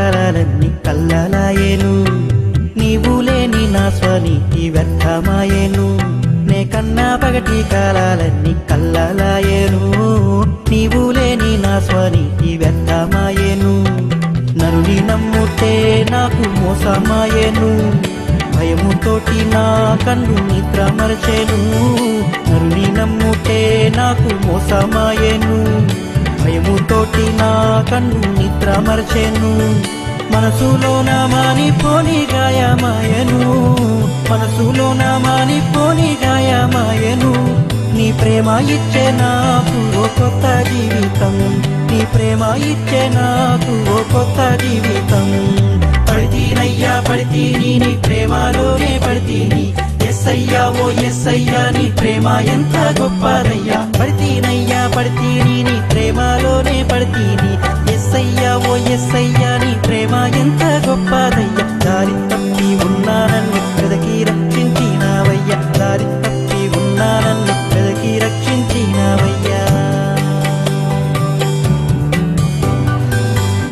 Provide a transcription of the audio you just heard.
కాలాలన్నీ కల్లలాయేను, నీవు లేని నా స్వనీతి వ్యర్థమాయేను. నే కన్నా పగటి కాలాలన్నీ కల్లలాయేను, నీవు లేని నా స్వనీతి వ్యర్థమాయేను. నరుని నమ్ముతే నాకు మోసమాయేను, భయముతోటి నా కన్ను నిద్ర మరచెను. నరుని నమ్ముతే నాకు మోసమాయేను, భయముతోటి నా కన్ను నిద్ర మరచెను. మనసులో నా మానిపోని గాయమాయను, మనసులో నా మానిపోని గాయమాయను. నీ ప్రేమ ఇచ్చే నాకు ఓ కొత్త జీవితం, నీ ప్రేమ ఇచ్చే నాకు ఓ కొత్త జీవితం. పడితీనయ్యా పడితీని నీ ప్రేమలోనే పడితీని, ఎస్సయ్యా ఓ ఎస్సయ్యా నీ ప్రేమ ఎంత గొప్పదయ్యా. పడితీనయ్యా పడితీని నీ ప్రేమలోనే పడితీని, ఎస్సయ్యా ఓ ఎస్సయ్యా